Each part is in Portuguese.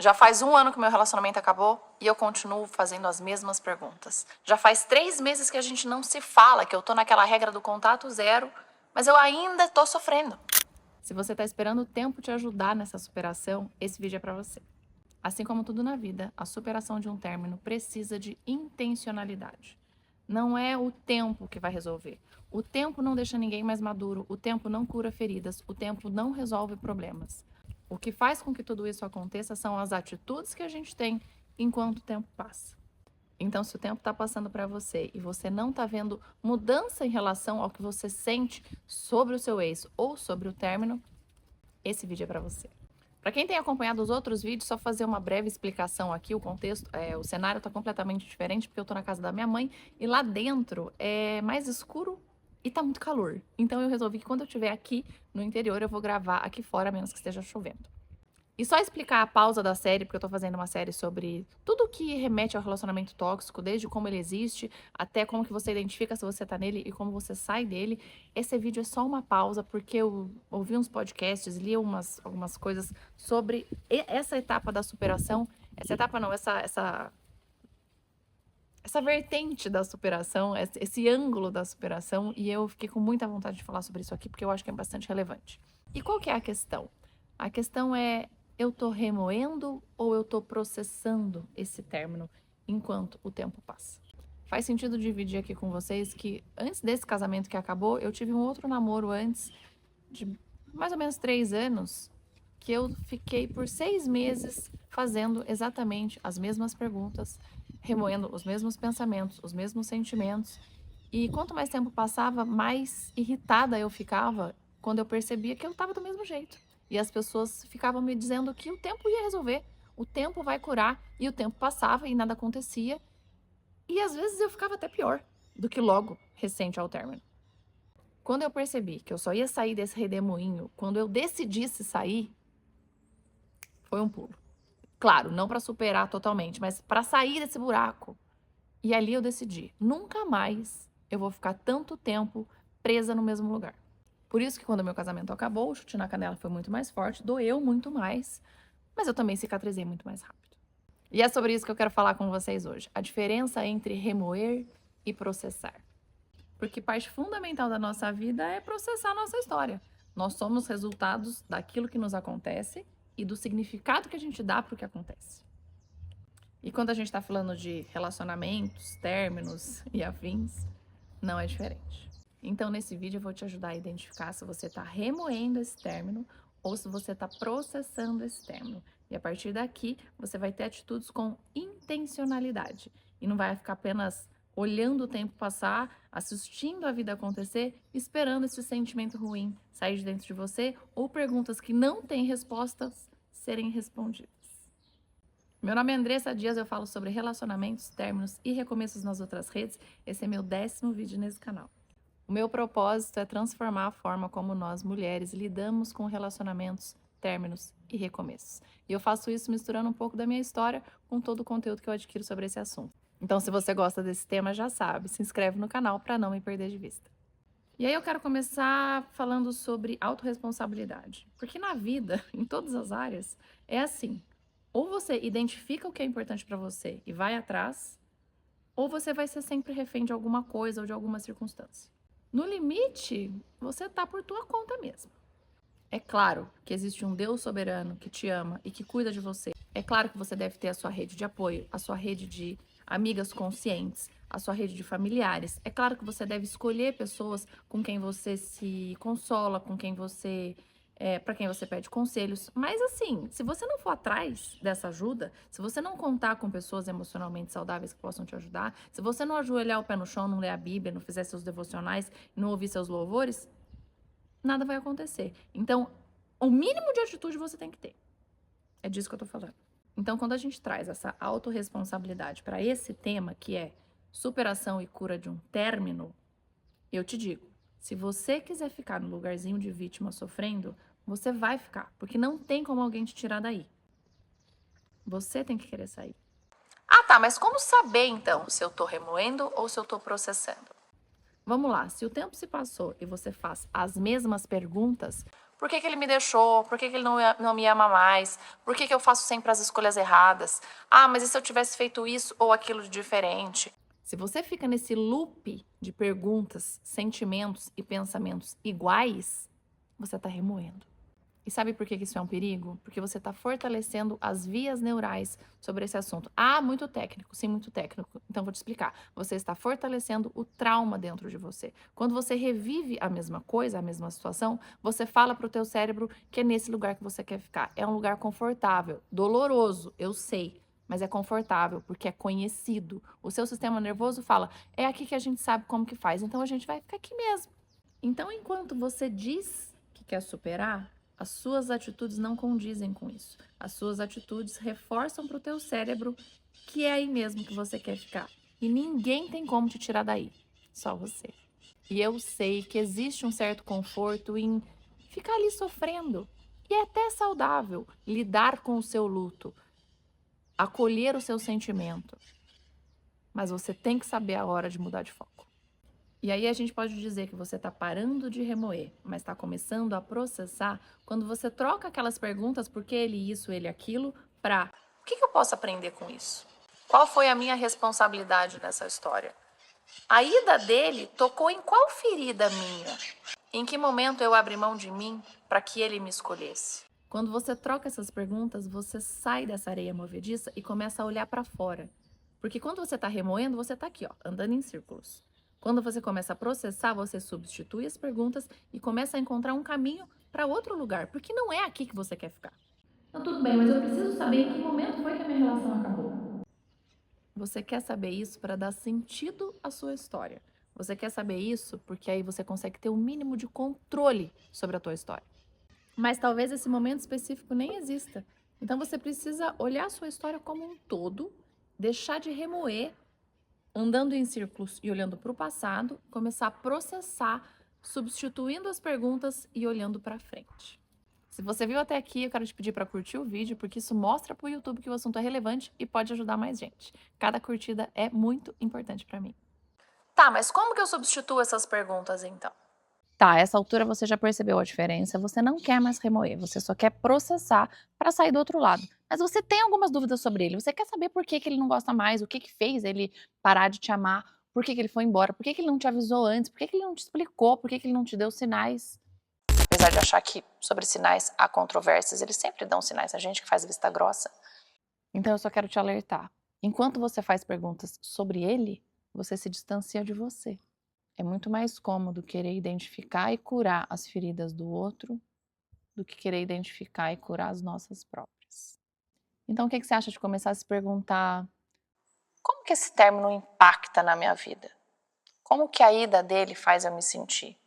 Já faz 1 ano que meu relacionamento acabou e eu continuo fazendo as mesmas perguntas. Já faz 3 meses que a gente não se fala, que eu tô naquela regra do contato zero, mas eu ainda tô sofrendo. Se você tá esperando o tempo te ajudar nessa superação, esse vídeo é pra você. Assim como tudo na vida, a superação de um término precisa de intencionalidade. Não é o tempo que vai resolver. O tempo não deixa ninguém mais maduro, o tempo não cura feridas, o tempo não resolve problemas. O que faz com que tudo isso aconteça são as atitudes que a gente tem enquanto o tempo passa. Então, se o tempo está passando para você e você não está vendo mudança em relação ao que você sente sobre o seu ex ou sobre o término, esse vídeo é para você. Para quem tem acompanhado os outros vídeos, só fazer uma breve explicação aqui, o contexto, o cenário está completamente diferente, porque eu estou na casa da minha mãe e lá dentro é mais escuro e tá muito calor. Então eu resolvi que quando eu estiver aqui no interior, eu vou gravar aqui fora, a menos que esteja chovendo. E só explicar a pausa da série, porque eu tô fazendo uma série sobre tudo que remete ao relacionamento tóxico, desde como ele existe, até como que você identifica se você tá nele e como você sai dele. Esse vídeo é só uma pausa, porque eu ouvi uns podcasts, li algumas coisas sobre essa etapa da superação. Essa etapa não, essa vertente da superação, esse ângulo da superação, e eu fiquei com muita vontade de falar sobre isso aqui, porque eu acho que é bastante relevante. E qual que é a questão? A questão é, eu tô remoendo ou eu tô processando esse término enquanto o tempo passa? Faz sentido dividir aqui com vocês que antes desse casamento que acabou, eu tive um outro namoro antes de mais ou menos 3 anos, que eu fiquei por 6 meses fazendo exatamente as mesmas perguntas, remoendo os mesmos pensamentos, os mesmos sentimentos. E quanto mais tempo passava, mais irritada eu ficava quando eu percebia que eu estava do mesmo jeito. E as pessoas ficavam me dizendo que o tempo ia resolver, o tempo vai curar, e o tempo passava e nada acontecia. E às vezes eu ficava até pior do que logo recente ao término. Quando eu percebi que eu só ia sair desse redemoinho quando eu decidisse sair, foi um pulo. Claro, não para superar totalmente, mas para sair desse buraco. E ali eu decidi, nunca mais eu vou ficar tanto tempo presa no mesmo lugar. Por isso que quando meu casamento acabou, o chute na canela foi muito mais forte, doeu muito mais, mas eu também cicatrizei muito mais rápido. E é sobre isso que eu quero falar com vocês hoje. A diferença entre remoer e processar. Porque parte fundamental da nossa vida é processar a nossa história. Nós somos resultados daquilo que nos acontece e do significado que a gente dá para o que acontece. E quando a gente está falando de relacionamentos, términos e afins, não é diferente. Então, nesse vídeo eu vou te ajudar a identificar se você está remoendo esse término ou se você está processando esse término. E a partir daqui, você vai ter atitudes com intencionalidade. E não vai ficar apenas olhando o tempo passar, assistindo a vida acontecer, esperando esse sentimento ruim sair de dentro de você ou perguntas que não têm respostas serem respondidas. Meu nome é Andressa Dias, eu falo sobre relacionamentos, términos e recomeços nas outras redes. Esse é meu 10º vídeo nesse canal. O meu propósito é transformar a forma como nós, mulheres, lidamos com relacionamentos, términos e recomeços. E eu faço isso misturando um pouco da minha história com todo o conteúdo que eu adquiro sobre esse assunto. Então, se você gosta desse tema, já sabe, se inscreve no canal para não me perder de vista. E aí eu quero começar falando sobre autorresponsabilidade. Porque na vida, em todas as áreas, é assim. Ou você identifica o que é importante para você e vai atrás, ou você vai ser sempre refém de alguma coisa ou de alguma circunstância. No limite, você tá por tua conta mesmo. É claro que existe um Deus soberano que te ama e que cuida de você. É claro que você deve ter a sua rede de apoio, a sua rede de amigas conscientes, a sua rede de familiares. É claro que você deve escolher pessoas com quem você se consola, com quem você para quem você pede conselhos. Mas assim, se você não for atrás dessa ajuda, se você não contar com pessoas emocionalmente saudáveis que possam te ajudar, se você não ajoelhar o pé no chão, não ler a Bíblia, não fizer seus devocionais, não ouvir seus louvores, nada vai acontecer. Então, o mínimo de atitude você tem que ter. É disso que eu tô falando. Então, quando a gente traz essa autorresponsabilidade para esse tema, que é superação e cura de um término, eu te digo, se você quiser ficar no lugarzinho de vítima sofrendo, você vai ficar, porque não tem como alguém te tirar daí. Você tem que querer sair. Ah, tá, mas como saber então se eu tô remoendo ou se eu tô processando? Vamos lá, se o tempo se passou e você faz as mesmas perguntas, Por que que ele me deixou? Por que que ele não me ama mais? Por que que eu faço sempre as escolhas erradas? Ah, mas e se eu tivesse feito isso ou aquilo de diferente? Se você fica nesse loop de perguntas, sentimentos e pensamentos iguais, você está remoendo. E sabe por que que isso é um perigo? Porque você está fortalecendo as vias neurais sobre esse assunto. Ah, muito técnico. Sim, muito técnico. Então, vou te explicar. Você está fortalecendo o trauma dentro de você. Quando você revive a mesma coisa, a mesma situação, você fala para o teu cérebro que é nesse lugar que você quer ficar. É um lugar confortável, doloroso, eu sei, mas é confortável porque é conhecido. O seu sistema nervoso fala, é aqui que a gente sabe como que faz, então a gente vai ficar aqui mesmo. Então, enquanto você diz que quer superar, as suas atitudes não condizem com isso. As suas atitudes reforçam para o teu cérebro que é aí mesmo que você quer ficar. E ninguém tem como te tirar daí, só você. E eu sei que existe um certo conforto em ficar ali sofrendo. E é até saudável lidar com o seu luto, acolher o seu sentimento. Mas você tem que saber a hora de mudar de foco. E aí a gente pode dizer que você está parando de remoer, mas está começando a processar quando você troca aquelas perguntas, por que ele isso, ele aquilo, para o que eu posso aprender com isso? Qual foi a minha responsabilidade nessa história? A ida dele tocou em qual ferida minha? Em que momento eu abri mão de mim para que ele me escolhesse? Quando você troca essas perguntas, você sai dessa areia movediça e começa a olhar para fora. Porque quando você está remoendo, você está aqui, ó, andando em círculos. Quando você começa a processar, você substitui as perguntas e começa a encontrar um caminho para outro lugar, porque não é aqui que você quer ficar. Então, tudo bem, mas eu preciso saber em que momento foi que a minha relação acabou. Você quer saber isso para dar sentido à sua história. Você quer saber isso porque aí você consegue ter o mínimo de controle sobre a tua história. Mas talvez esse momento específico nem exista. Então você precisa olhar a sua história como um todo, deixar de remoer andando em círculos e olhando para o passado, começar a processar, substituindo as perguntas e olhando para frente. Se você viu até aqui, eu quero te pedir para curtir o vídeo, porque isso mostra para o YouTube que o assunto é relevante e pode ajudar mais gente. Cada curtida é muito importante para mim. Tá, mas como que eu substituo essas perguntas então? Tá, a essa altura você já percebeu a diferença, você não quer mais remoer, você só quer processar para sair do outro lado. Mas você tem algumas dúvidas sobre ele, você quer saber por que que ele não gosta mais, o que que fez ele parar de te amar, por que que ele foi embora, por que que ele não te avisou antes, por que que ele não te explicou, por que que ele não te deu sinais. Apesar de achar que sobre sinais há controvérsias, eles sempre dão sinais, a gente que faz vista grossa. Então eu só quero te alertar, enquanto você faz perguntas sobre ele, você se distancia de você. É muito mais cômodo querer identificar e curar as feridas do outro do que querer identificar e curar as nossas próprias. Então, o que você acha de começar a se perguntar: como que esse término impacta na minha vida? Como que a ida dele faz eu me sentir?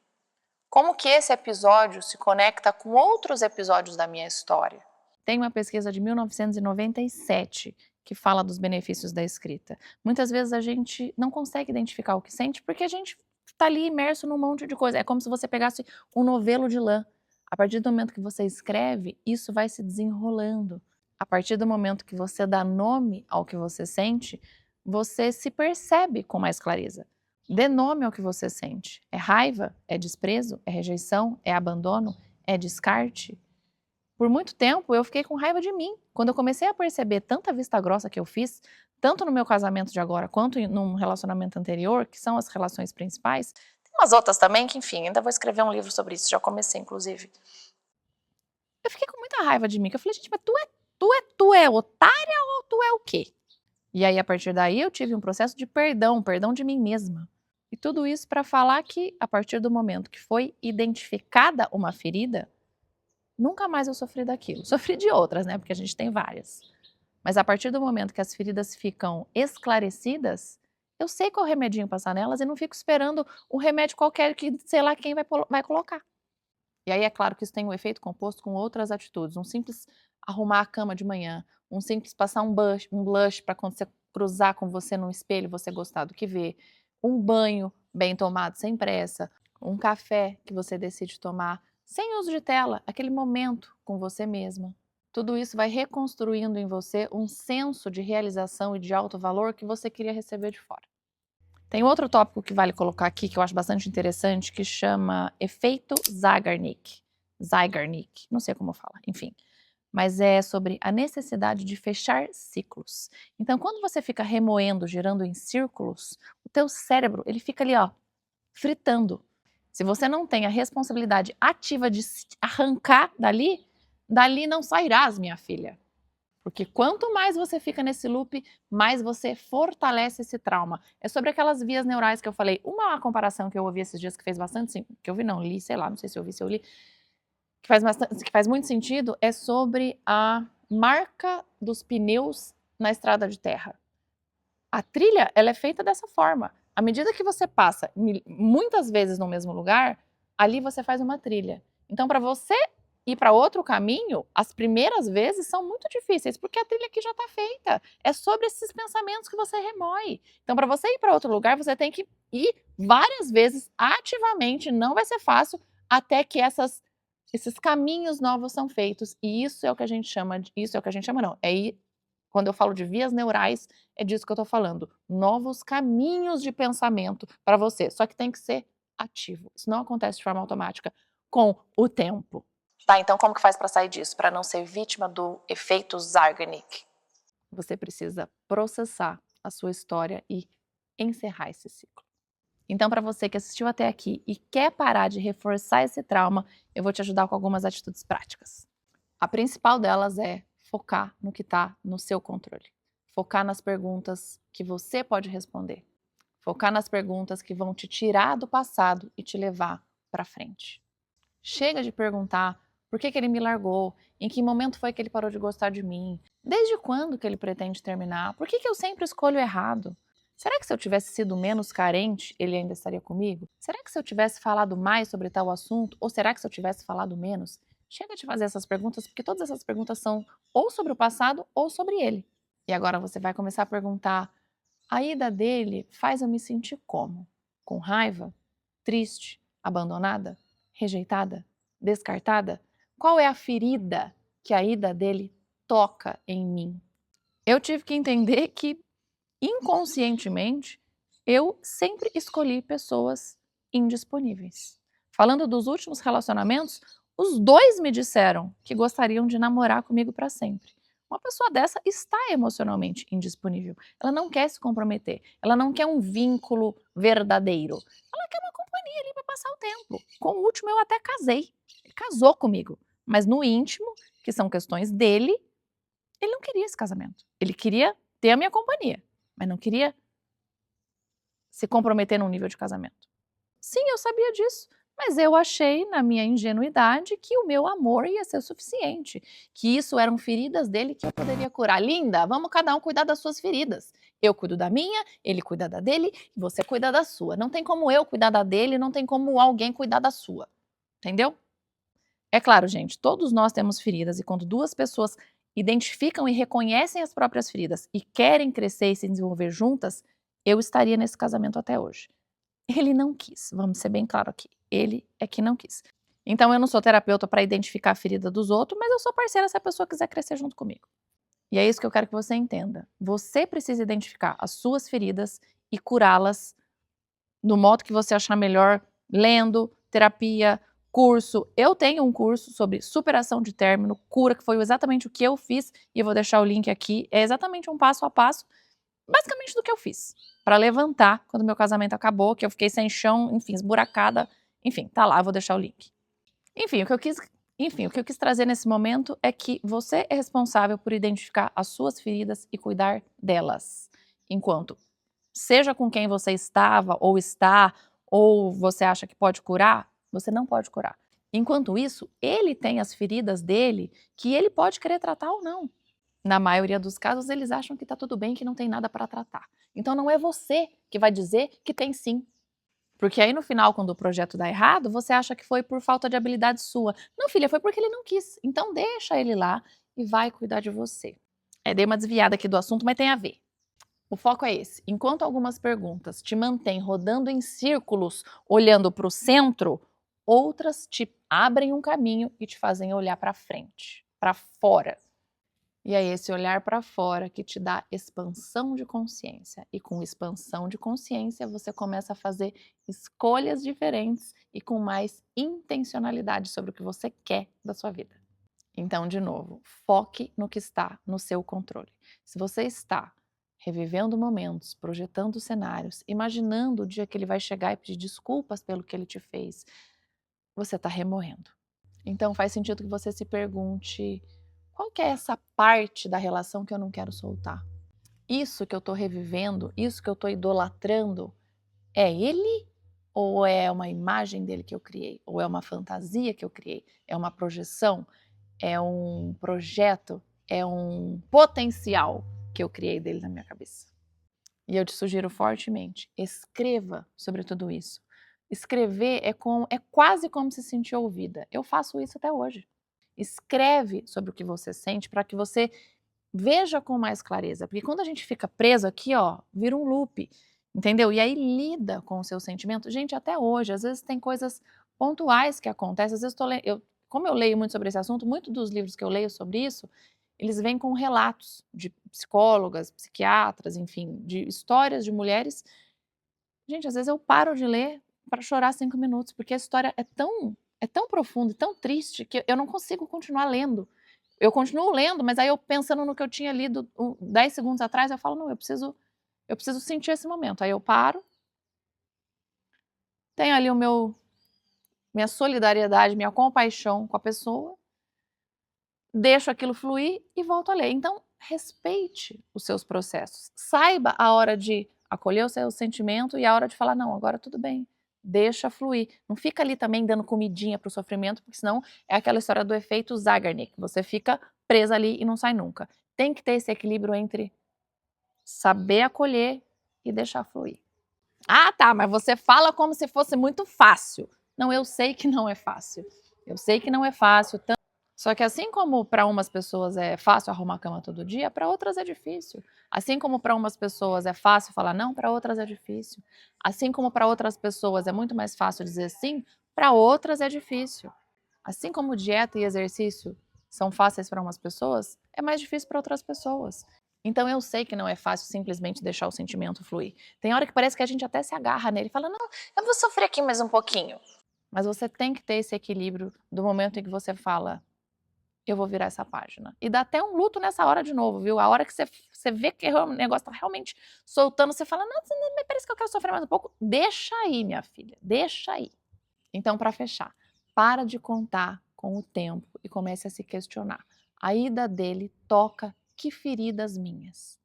Como que esse episódio se conecta com outros episódios da minha história? Tem uma pesquisa de 1997 que fala dos benefícios da escrita. Muitas vezes a gente não consegue identificar o que sente porque a gente está ali imerso num monte de coisa. É como se você pegasse um novelo de lã. A partir do momento que você escreve, isso vai se desenrolando. A partir do momento que você dá nome ao que você sente, você se percebe com mais clareza. Dê nome ao que você sente. É raiva? É desprezo? É rejeição? É abandono? É descarte? Por muito tempo eu fiquei com raiva de mim. Quando eu comecei a perceber tanta vista grossa que eu fiz, tanto no meu casamento de agora quanto num relacionamento anterior, que são as relações principais, tem umas outras também que, enfim, ainda vou escrever um livro sobre isso, já comecei, inclusive. Eu fiquei com muita raiva de mim, que eu falei, gente, mas tu é otária ou tu é o quê? E aí, a partir daí, eu tive um processo de perdão de mim mesma. E tudo isso para falar que, a partir do momento que foi identificada uma ferida, nunca mais eu sofri daquilo. Sofri de outras, né? Porque a gente tem várias. Mas a partir do momento que as feridas ficam esclarecidas, eu sei qual remedinho passar nelas e não fico esperando um remédio qualquer que sei lá quem vai colocar. E aí é claro que isso tem um efeito composto com outras atitudes. Um simples arrumar a cama de manhã, um simples passar um blush para quando você cruzar com você no espelho você gostar do que vê, um banho bem tomado sem pressa, um café que você decide tomar sem uso de tela, aquele momento com você mesma. Tudo isso vai reconstruindo em você um senso de realização e de alto valor que você queria receber de fora. Tem outro tópico que vale colocar aqui, que eu acho bastante interessante, que chama efeito Zeigarnik. Zeigarnik, não sei como fala, enfim. Mas é sobre a necessidade de fechar ciclos. Então, quando você fica remoendo, girando em círculos, o teu cérebro, ele fica ali, ó, fritando. Se você não tem a responsabilidade ativa de se arrancar dali, dali não sairás, minha filha. Porque quanto mais você fica nesse loop, mais você fortalece esse trauma. É sobre aquelas vias neurais que eu falei. Uma comparação que eu ouvi esses dias que fez bastante sentido, que eu vi não, li, sei lá, não sei se eu ouvi, se eu li, que faz muito sentido, é sobre a marca dos pneus na estrada de terra. A trilha, ela é feita dessa forma. À medida que você passa muitas vezes no mesmo lugar, ali você faz uma trilha. Então, para você ir para outro caminho, as primeiras vezes são muito difíceis, porque a trilha aqui já está feita. É sobre esses pensamentos que você remoe. Então, para você ir para outro lugar, você tem que ir várias vezes ativamente, não vai ser fácil, até que esses caminhos novos são feitos. E isso é o que a gente chama de, isso é o que a gente chama não, quando eu falo de vias neurais, é disso que eu estou falando. Novos caminhos de pensamento para você. Só que tem que ser ativo. Isso não acontece de forma automática com o tempo. Tá, então como que faz para sair disso? Para não ser vítima do efeito Zeigarnik? Você precisa processar a sua história e encerrar esse ciclo. Então, para você que assistiu até aqui e quer parar de reforçar esse trauma, eu vou te ajudar com algumas atitudes práticas. A principal delas é focar no que está no seu controle. Focar nas perguntas que você pode responder. Focar nas perguntas que vão te tirar do passado e te levar para frente. Chega de perguntar por que ele me largou, em que momento foi que ele parou de gostar de mim, desde quando que ele pretende terminar, por que eu sempre escolho errado? Será que se eu tivesse sido menos carente, ele ainda estaria comigo? Será que se eu tivesse falado mais sobre tal assunto, ou será que se eu tivesse falado menos? Chega de fazer essas perguntas, porque todas essas perguntas são ou sobre o passado ou sobre ele. E agora você vai começar a perguntar: a ida dele faz eu me sentir como? Com raiva? Triste? Abandonada? Rejeitada? Descartada? Qual é a ferida que a ida dele toca em mim? Eu tive que entender que, inconscientemente, eu sempre escolhi pessoas indisponíveis. Falando dos últimos relacionamentos, os dois me disseram que gostariam de namorar comigo para sempre. Uma pessoa dessa está emocionalmente indisponível. Ela não quer se comprometer. Ela não quer um vínculo verdadeiro. Ela quer uma companhia ali para passar o tempo. Com o último eu até casei. Ele casou comigo. Mas no íntimo, que são questões dele, ele não queria esse casamento. Ele queria ter a minha companhia, mas não queria se comprometer num nível de casamento. Sim, eu sabia disso, mas eu achei, na minha ingenuidade, que o meu amor ia ser o suficiente, que isso eram feridas dele que eu poderia curar. Linda, vamos cada um cuidar das suas feridas. Eu cuido da minha, ele cuida da dele, e você cuida da sua. Não tem como eu cuidar da dele, não tem como alguém cuidar da sua. Entendeu? É claro, gente, todos nós temos feridas, e quando duas pessoas identificam e reconhecem as próprias feridas e querem crescer e se desenvolver juntas, eu estaria nesse casamento até hoje. Ele não quis, vamos ser bem claro aqui. Ele é que não quis. Então eu não sou terapeuta para identificar a ferida dos outros, mas eu sou parceira se a pessoa quiser crescer junto comigo. E é isso que eu quero que você entenda. Você precisa identificar as suas feridas e curá-las do modo que você achar melhor, lendo, terapia, curso. Eu tenho um curso sobre superação de término, cura, que foi exatamente o que eu fiz, e eu vou deixar o link aqui. É exatamente um passo a passo, basicamente do que eu fiz, para levantar quando meu casamento acabou, que eu fiquei sem chão, enfim, esburacada. Enfim, tá lá, eu vou deixar o link. Enfim, o que eu quis trazer nesse momento é que você é responsável por identificar as suas feridas e cuidar delas. Enquanto, seja com quem você estava ou está, ou você acha que pode curar, você não pode curar. Enquanto isso, ele tem as feridas dele que ele pode querer tratar ou não. Na maioria dos casos, eles acham que tá tudo bem, que não tem nada para tratar. Então não é você que vai dizer que tem sim. Porque aí no final, quando o projeto dá errado, você acha que foi por falta de habilidade sua. Não, filha, foi porque ele não quis. Então deixa ele lá e vai cuidar de você. Dei uma desviada aqui do assunto, mas tem a ver. O foco é esse. Enquanto algumas perguntas te mantêm rodando em círculos, olhando para o centro, outras te abrem um caminho e te fazem olhar para frente, para fora. E é esse olhar para fora que te dá expansão de consciência. E com expansão de consciência, você começa a fazer escolhas diferentes e com mais intencionalidade sobre o que você quer da sua vida. Então, de novo, foque no que está no seu controle. Se você está revivendo momentos, projetando cenários, imaginando o dia que ele vai chegar e pedir desculpas pelo que ele te fez, você está remoendo. Então, faz sentido que você se pergunte: qual que é essa parte da relação que eu não quero soltar? Isso que eu estou revivendo, isso que eu estou idolatrando, é ele ou é uma imagem dele que eu criei? Ou é uma fantasia que eu criei? É uma projeção? É um projeto? É um potencial que eu criei dele na minha cabeça? E eu te sugiro fortemente, escreva sobre tudo isso. Escrever é quase como se sentir ouvida. Eu faço isso até hoje. Escreve sobre o que você sente para que você veja com mais clareza, porque quando a gente fica preso aqui, ó, vira um loop, entendeu? E aí lida com o seu sentimento. Gente, até hoje, às vezes tem coisas pontuais que acontecem, às vezes como eu leio muito sobre esse assunto, muitos dos livros que eu leio sobre isso, eles vêm com relatos de psicólogas, psiquiatras, enfim, de histórias de mulheres. Gente, às vezes eu paro de ler para chorar 5 minutos, porque a história é tão profunda e tão triste que eu não consigo continuar lendo. Eu continuo lendo, mas aí eu pensando no que eu tinha lido 10 segundos atrás, eu falo: "Não, eu preciso sentir esse momento". Aí eu paro, tenho ali minha solidariedade, minha compaixão com a pessoa, deixo aquilo fluir e volto a ler. Então, respeite os seus processos. Saiba a hora de acolher o seu sentimento e a hora de falar: "Não, agora tudo bem". Deixa fluir. Não fica ali também dando comidinha para o sofrimento, porque senão é aquela história do efeito Zeigarnik, você fica presa ali e não sai nunca. Tem que ter esse equilíbrio entre saber acolher e deixar fluir. "Ah, tá, mas você fala como se fosse muito fácil". Não, eu sei que não é fácil. Eu sei que não é fácil. Só que assim como para umas pessoas é fácil arrumar a cama todo dia, para outras é difícil. Assim como para umas pessoas é fácil falar não, para outras é difícil. Assim como para outras pessoas é muito mais fácil dizer sim, para outras é difícil. Assim como dieta e exercício são fáceis para umas pessoas, é mais difícil para outras pessoas. Então eu sei que não é fácil simplesmente deixar o sentimento fluir. Tem hora que parece que a gente até se agarra nele e fala: "Não, eu vou sofrer aqui mais um pouquinho". Mas você tem que ter esse equilíbrio do momento em que você fala: eu vou virar essa página. E dá até um luto nessa hora de novo, viu? A hora que você vê que o negócio tá realmente soltando, você fala: "Nossa, mas parece que eu quero sofrer mais um pouco". Deixa aí, minha filha, deixa aí. Então, para fechar, para de contar com o tempo e comece a se questionar. A ida dele toca que feridas minhas?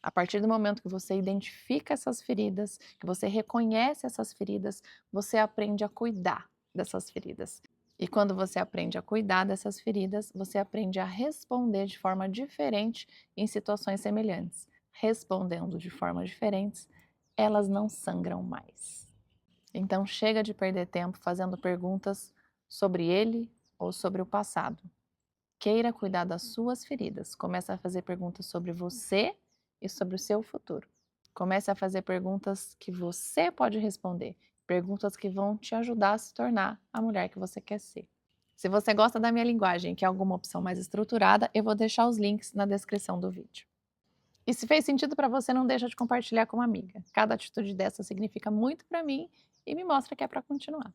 A partir do momento que você identifica essas feridas, que você reconhece essas feridas, você aprende a cuidar dessas feridas. E quando você aprende a cuidar dessas feridas, você aprende a responder de forma diferente em situações semelhantes. Respondendo de formas diferentes, elas não sangram mais. Então chega de perder tempo fazendo perguntas sobre ele ou sobre o passado. Queira cuidar das suas feridas. Comece a fazer perguntas sobre você e sobre o seu futuro. Comece a fazer perguntas que você pode responder, perguntas que vão te ajudar a se tornar a mulher que você quer ser. Se você gosta da minha linguagem, quer alguma opção mais estruturada, eu vou deixar os links na descrição do vídeo. E se fez sentido para você, não deixa de compartilhar com uma amiga. Cada atitude dessa significa muito para mim e me mostra que é para continuar.